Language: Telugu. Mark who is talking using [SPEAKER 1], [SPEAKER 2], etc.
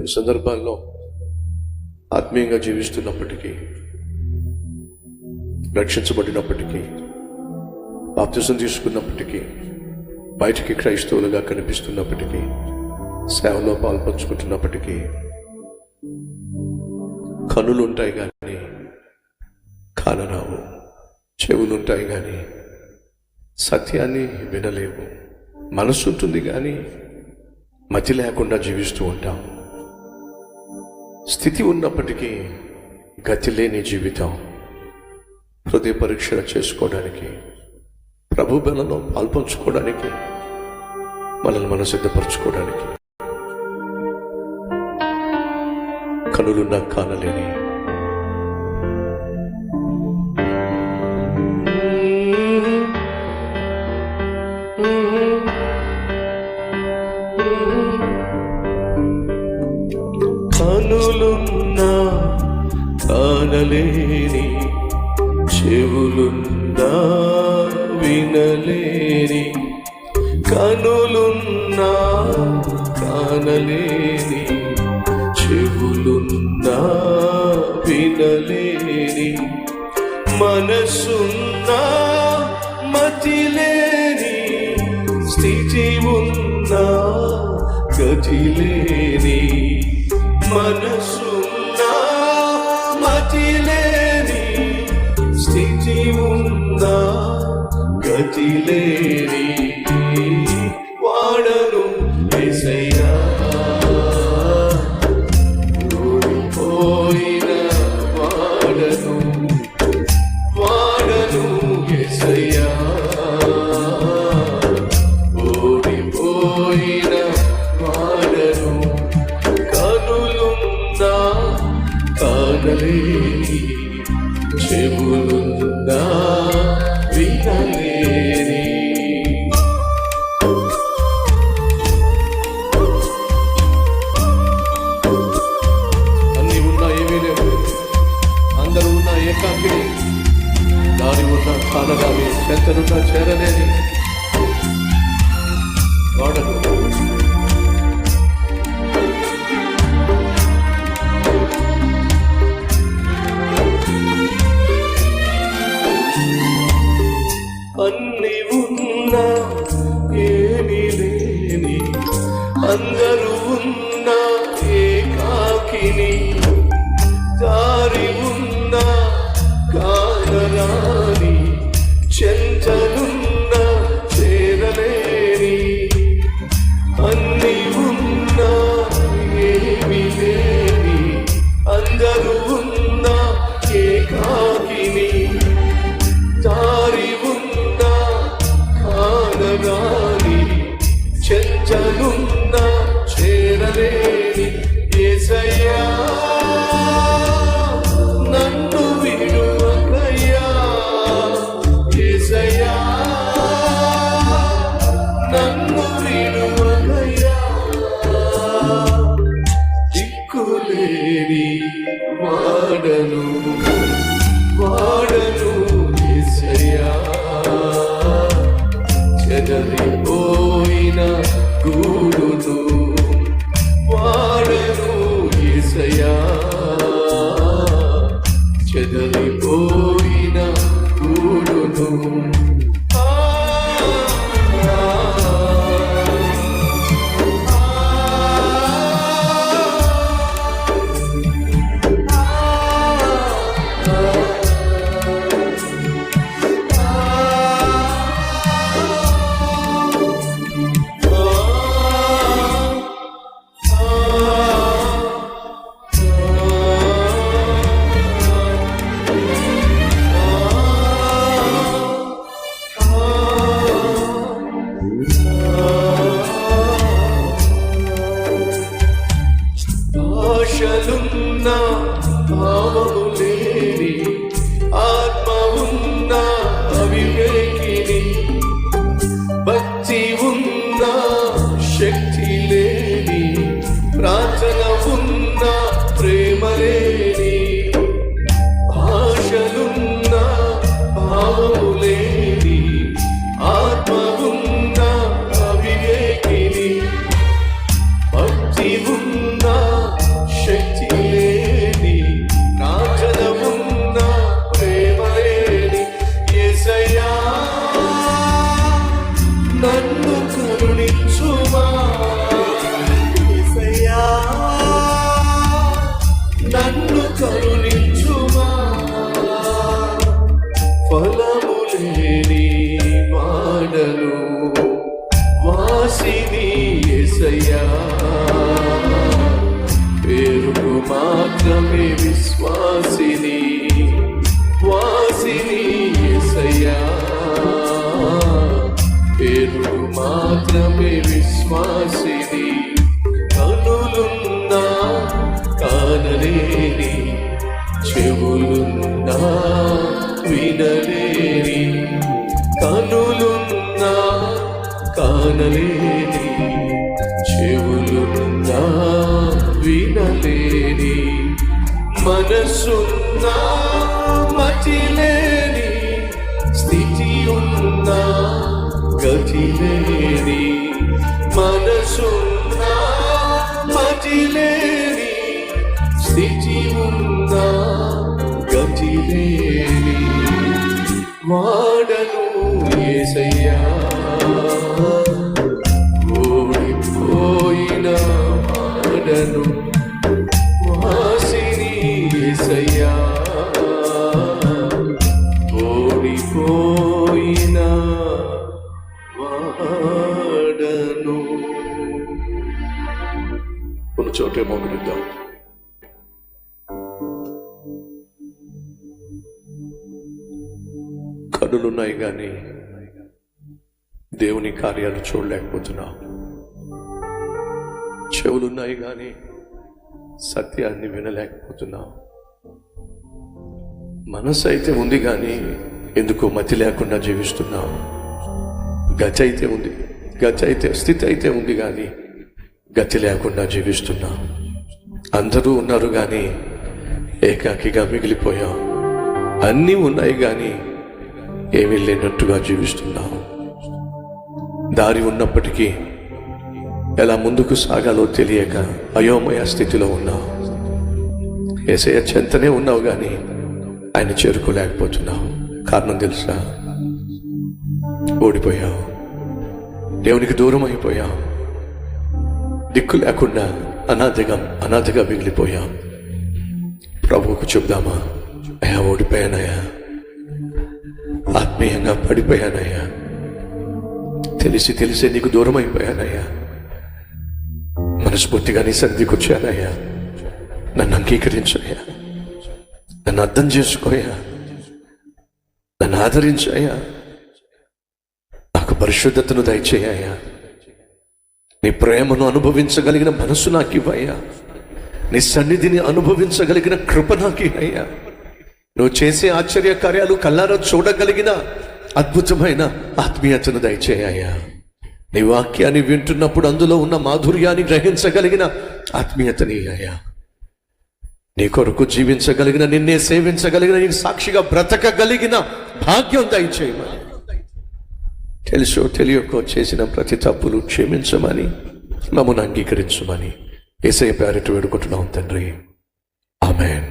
[SPEAKER 1] కొన్ని సందర్భాల్లో ఆత్మీయంగా జీవిస్తున్నప్పటికీ, రక్షించబడినప్పటికీ, బాప్తిసం తీసుకున్నప్పటికీ, బయటికి క్రైస్తవులుగా కనిపిస్తున్నప్పటికీ, సేవలో పాల్పంచుకుంటున్నప్పటికీ కనులుంటాయి కానీ కానరావు, చెవులుంటాయి కానీ సత్యాన్ని వినలేవు, మనసు ఉంటుంది కానీ మతి లేకుండా జీవిస్తూ ఉంటాం. స్థితి ఉన్నప్పటికీ గతి లేని జీవితం. హృదయ పరీక్ష చేసుకోవడానికి, ప్రభు బలలో పాల్పంచుకోవడానికి, మనల్ని మనం సిద్ధపరచుకోవడానికి కనులున్నా కానలేని కనులున్నా కానలేని, చెవులున్నా వినలేని, కనులున్నా కానలేని, చెవులున్నా వినలేని, మనసున్నా మతిలేని, స్థితి ఉన్నా గతిలేని, మనసున్నా మతిలేని, స్థితి ఉన్నా గతిలేని వాడను యేసయ్యా. ఓడిపోయిన వాడను, వాడను యేసయ్యా. ఓడిపోయిన వాడను, కనులున్నా కానలేని, చెవులున్నా వినలేని. అన్ని ఉన్నా ఏమీ లేవు, అందరూ ఉన్న ఏకాకిని, దారి ఉన్న కానరాని, చెంతనున్న చేరలేని వాడను. అన్ని ఉన్నా ఏమీ లేని, అందరూ ఉన్నా ఏకాకిని, దారి ఉన్నా కానరాని, చెంతనున్నా చేరలేని, అన్ని ఉన్నా ఏమీ లేని, అందరూ ఉన్నా ఏకాకిని, దారి ఉన్నా కానరాని, చెంచలున్నా చేరలేని యేసయ్యా. నన్ను విడువకయ్యా యేసయ్యా, నన్ను విడువకయ్యా. దిక్కులేని వాడను, వాడను యేసయ్యా. చెదరిపోయిన గూడును, వాడను యేసయ్యా. చెదరిపోయిన గూడును, ఆశలున్నా భావము లేని, ఆత్మ ఉన్నా అవివేకిని, భక్తి ఉన్నా శక్తి లేని, ప్రార్థన ఉన్నా ప్రేమ లేని, భాషలున్నా భావము లేని, ఆత్మ ఉన్నా అవివేకిని, భక్తి ఉన్నా చెవులున్నా వినలేని, కనులున్నా కానలేని, చెవులున్నా వినలేని, మనసున్నా మతిలేని, స్థితి ఉన్నా గతిలేని, మనసున్నా మతిలేని, స్థితి ఉన్నా గతిలేని వాడను యేసయ్యా, ఓడిపోయిన వాడను వాసిని యేసయ్యా, ఓడిపోయిన వాడను. ఉన్న చోటే మౌనమిద్దాం. కనులున్నాయి కానీ దేవుని కార్యాలు చూడలేకపోతున్నాం. చెవులున్నాయి కానీ సత్యాన్ని వినలేకపోతున్నాం. మనసు అయితే ఉంది కానీ ఎందుకో మతి లేకుండా జీవిస్తున్నాం. గతి అయితే స్థితి అయితే ఉంది కానీ గతి లేకుండా జీవిస్తున్నాం. అందరూ ఉన్నారు కానీ ఏకాకిగా మిగిలిపోయాం. అన్నీ ఉన్నాయి కానీ ఏమీ లేనట్టుగా జీవిస్తున్నాం. దారి ఉన్నప్పటికీ ఎలా ముందుకు సాగాలో తెలియక అయోమయ స్థితిలో ఉన్నావు. యేసయ్య చెంతనే ఉన్నావు కానీ ఆయన చేరుకోలేకపోతున్నావు. కారణం తెలుసా? ఓడిపోయావు, దేవునికి దూరం అయిపోయావు, దిక్కు లేకుండా అనాథగా మిగిలిపోయాం. ప్రభువుకు చెప్దామా? అయ్యా ఓడిపోయానయ్యా, ఆత్మీయంగా పడిపోయానయ్యా, తెలిసే నీకు దూరం అయిపోయానయ్యా, మనస్ఫూర్తిగా నీ సన్నిధికి వచ్చానయ్యా, నన్ను అంగీకరించయ్యా, నన్ను అర్థం చేసుకోయా, నన్ను ఆదరించాయా, నాకు పరిశుద్ధతను దయచేయ్యా, నీ ప్రేమను అనుభవించగలిగిన మనసు నాకు ఇవ్వయ్యా, నీ సన్నిధిని అనుభవించగలిగిన కృప నాకు ఇవ్వయ్యా, నువ్వు చేసే ఆశ్చర్య కార్యాలు కళ్ళారా చూడగలిగిన అద్భుతమైన ఆత్మీయతను దయచేయ్యా, నీ వాక్యాన్ని వింటున్నప్పుడు అందులో ఉన్న మాధుర్యాన్ని గ్రహించగలిగిన ఆత్మీయతని అయ్యా, నీ కొరకు జీవించగలిగిన, నిన్నే సేవించగలిగిన, నీకు సాక్షిగా బ్రతకగలిగిన భాగ్యం దయచేయమని, తెలుసో తెలియకో చేసిన ప్రతి తప్పులు క్షమించమని, మమ్మల్ని అంగీకరించమని యేసయ్య పేరిట వేడుకుంటున్నాం తండ్రి. ఆమేన్.